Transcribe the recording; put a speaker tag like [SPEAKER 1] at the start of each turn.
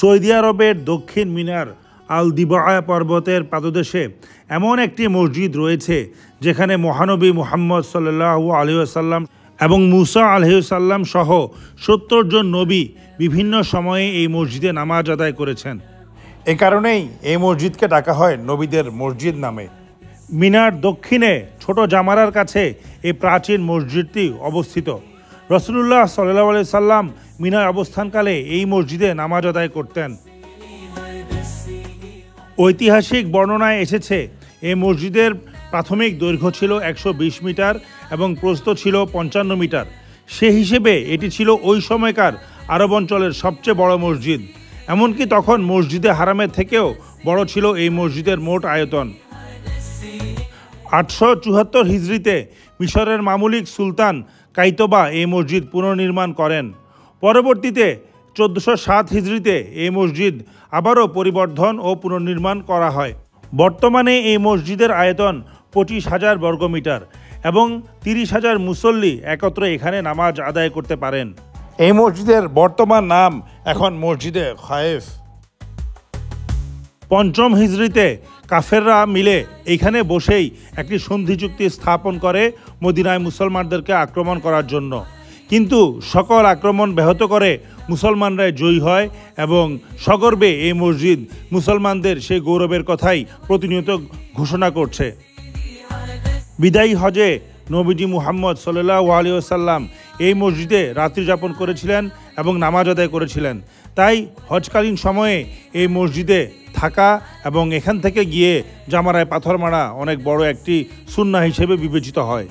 [SPEAKER 1] Saudi আরবের দক্ষিণ মিনার আল দিবা পর্বতের পাদদেশে এমন একটি মসজিদ রয়েছে যেখানে মহানবী মুহাম্মদ সাল্লাল্লাহু আলাইহি ওয়াসাল্লাম এবং মুসা আলাইহিস সালাম সহ ৭০ জন নবী বিভিন্ন সময়ে এই মসজিদে নামাজ আদায় করেছেন। এ কারণেই এই মসজিদকে ডাকা হয় নবীদের মসজিদ নামে। মিনার দক্ষিণে ছোট জামারার কাছে এই প্রাচীন মসজিদটি অবস্থিত। রাসূলুল্লাহ সাল্লাল্লাহু আলাইহি সাল্লাম মিনার অবস্থানকালে এই মসজিদে নামাজ আদায় করতেন। ঐতিহাসিক বর্ণনায় এসেছে এই মসজিদের প্রাথমিক দৈর্ঘ্য ছিল ১২০ মিটার এবং প্রস্থ ছিল ৫৫ মিটার। সে হিসেবে এটি ছিল ওই সময়কার আরব অঞ্চলের সবচেয়ে বড় মসজিদ। এমনকি তখন মসজিদে হারামের থেকেও বড় ছিল এই মসজিদের মোট আয়তন। ৮৭৪ হিজরিতে মিশরের মামলুক সুলতান কাইতবা এই মসজিদ পুনর্নির্মাণ করেন। পরবর্তীতে ১৪০৭ হিজরিতে এই মসজিদ আবারও পরিবর্ধন ও পুনর্নির্মাণ করা হয়। বর্তমানে এই মসজিদের আয়তন ২৫,০০০ বর্গমিটার এবং ৩০,০০০ মুসল্লি একত্রে এখানে নামাজ আদায় করতে পারেন। এই মসজিদের বর্তমান নাম এখন মসজিদে খায়েফ। ৫ম হিজরিতে কাফেররা মিলে এইখানে বসেই একটি সন্ধি চুক্তি স্থাপন করে মদিনায় মুসলমানদেরকে আক্রমণ করার জন্য। কিন্তু সকল আক্রমণ ব্যাহত করে মুসলমানরাই জয়ী হয় এবং সগর্বে এই মসজিদ মুসলমানদের সেই গৌরবের কথাই প্রতিনিয়ত ঘোষণা করছে। বিদায়ী হজে নবীজি মুহাম্মদ সাল্লাল্লাহু আলাইহি ওয়াসাল্লাম এই মসজিদে রাত্রি যাপন করেছিলেন এবং নামাজ আদায় করেছিলেন। তাই হজকালীন সময়ে এই মসজিদে থাকা এবং এখান থেকে গিয়ে জামারায় পাথর মারা অনেক বড় একটি সুন্নাহ হিসেবে বিবেচিত হয়।